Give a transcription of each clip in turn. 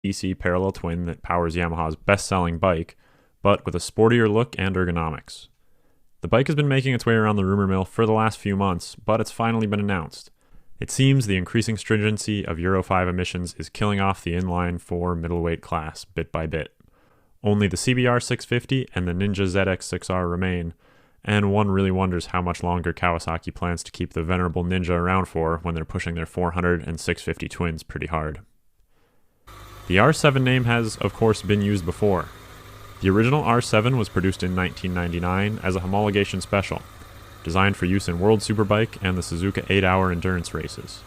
DC parallel twin that powers Yamaha's best-selling bike, but with a sportier look and ergonomics. The bike has been making its way around the rumor mill for the last few months, but it's finally been announced. It seems the increasing stringency of Euro 5 emissions is killing off the inline 4 middleweight class bit by bit. Only the CBR 650 and the Ninja ZX6R remain, and one really wonders how much longer Kawasaki plans to keep the venerable Ninja around for when they're pushing their 400 and 650 twins pretty hard. The R7 name has, of course, been used before. The original R7 was produced in 1999 as a homologation special, designed for use in World Superbike and the Suzuka 8-hour endurance races.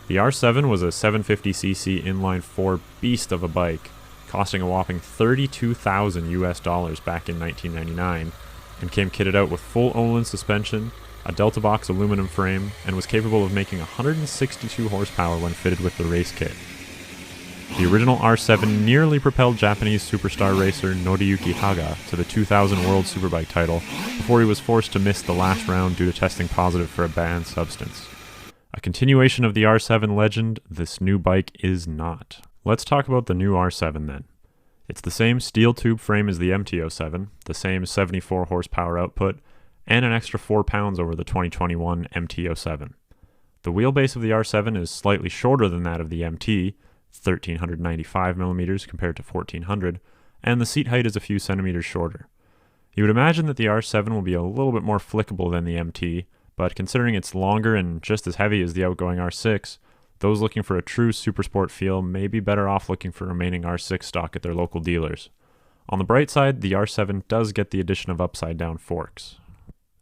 The R7 was a 750cc inline 4 beast of a bike, costing a whopping $32,000 US back in 1999, and came kitted out with full Olin suspension, a Delta Box aluminum frame, and was capable of making 162 horsepower when fitted with the race kit. The original R7 nearly propelled Japanese superstar racer Noriyuki Haga to the 2000 World Superbike title before he was forced to miss the last round due to testing positive for a banned substance. A continuation of the R7 legend, this new bike is not. Let's talk about the new R7 then. It's the same steel tube frame as the MT-07, the same 74 horsepower output, and an extra 4 pounds over the 2021 MT-07. The wheelbase of the R7 is slightly shorter than that of the MT, 1395mm compared to 1400, and the seat height is a few centimeters shorter. You would imagine that the R7 will be a little bit more flickable than the MT, but considering it's longer and just as heavy as the outgoing R6, those looking for a true supersport feel may be better off looking for remaining R6 stock at their local dealers. On the bright side, the R7 does get the addition of upside-down forks,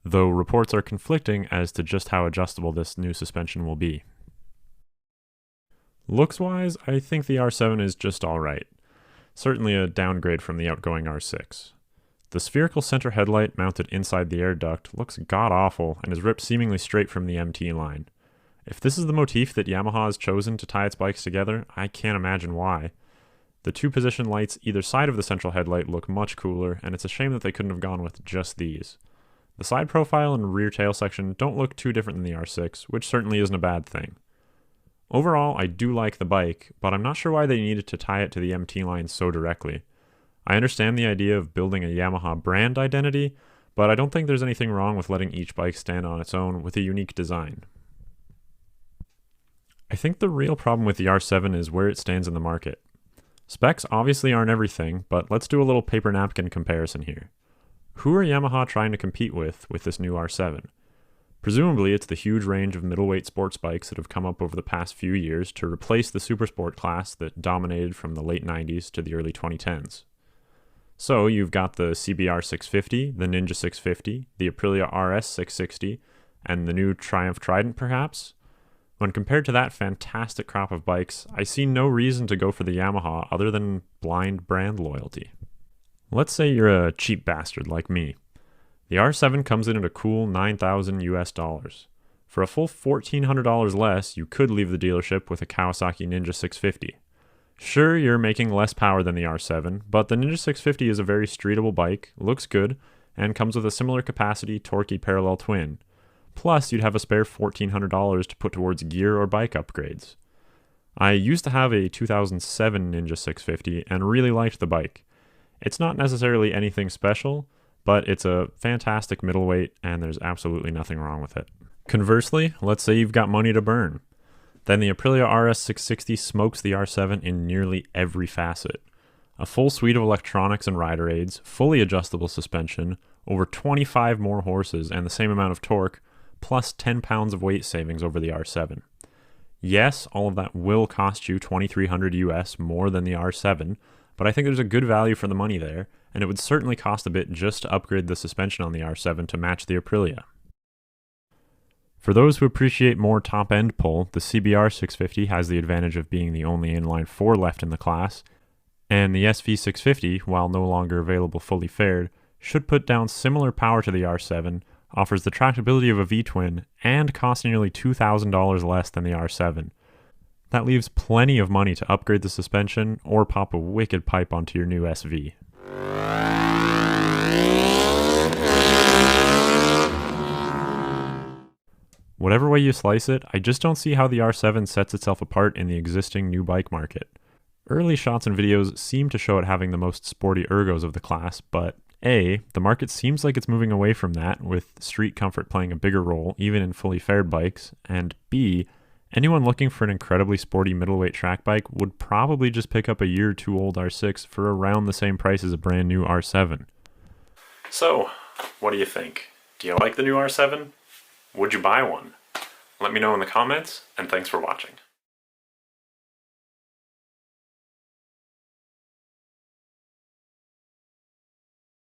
though reports are conflicting as to just how adjustable this new suspension will be. Looks-wise, I think the R7 is just alright. Certainly a downgrade from the outgoing R6. The spherical center headlight mounted inside the air duct looks god-awful and is ripped seemingly straight from the MT line. If this is the motif that Yamaha has chosen to tie its bikes together, I can't imagine why. The two position lights either side of the central headlight look much cooler, and it's a shame that they couldn't have gone with just these. The side profile and rear tail section don't look too different than the R6, which certainly isn't a bad thing. Overall, I do like the bike, but I'm not sure why they needed to tie it to the MT line so directly. I understand the idea of building a Yamaha brand identity, but I don't think there's anything wrong with letting each bike stand on its own with a unique design. I think the real problem with the R7 is where it stands in the market. Specs obviously aren't everything, but let's do a little paper napkin comparison here. Who are Yamaha trying to compete with this new R7? Presumably it's the huge range of middleweight sports bikes that have come up over the past few years to replace the supersport class that dominated from the late 90s to the early 2010s. So you've got the CBR 650, the Ninja 650, the Aprilia RS 660, and the new Triumph Trident perhaps? When compared to that fantastic crop of bikes, I see no reason to go for the Yamaha other than blind brand loyalty. Let's say you're a cheap bastard like me. The R7 comes in at a cool $9,000 US. For a full $1,400 less, you could leave the dealership with a Kawasaki Ninja 650. Sure, you're making less power than the R7, but the Ninja 650 is a very streetable bike, looks good, and comes with a similar capacity, torquey parallel twin. Plus, you'd have a spare $1,400 to put towards gear or bike upgrades. I used to have a 2007 Ninja 650 and really liked the bike. It's not necessarily anything special, but it's a fantastic middleweight and there's absolutely nothing wrong with it. Conversely, let's say you've got money to burn. Then the Aprilia RS 660 smokes the R7 in nearly every facet. A full suite of electronics and rider aids, fully adjustable suspension, over 25 more horses and the same amount of torque, plus 10 pounds of weight savings over the R7. Yes, all of that will cost you $2,300 US more than the R7, but I think there's a good value for the money there, and it would certainly cost a bit just to upgrade the suspension on the R7 to match the Aprilia. For those who appreciate more top-end pull, the CBR 650 has the advantage of being the only inline 4 left in the class, and the SV 650, while no longer available fully fared, should put down similar power to the R7, offers the tractability of a V-twin, and costs nearly $2,000 less than the R7. That leaves plenty of money to upgrade the suspension or pop a wicked pipe onto your new SV. Whatever way you slice it, I just don't see how the R7 sets itself apart in the existing new bike market. Early shots and videos seem to show it having the most sporty ergos of the class, but A, the market seems like it's moving away from that, with street comfort playing a bigger role even in fully fared bikes, and B, anyone looking for an incredibly sporty middleweight track bike would probably just pick up a year or two old R6 for around the same price as a brand new R7. So, what do you think? Do you like the new R7? Would you buy one? Let me know in the comments, and thanks for watching.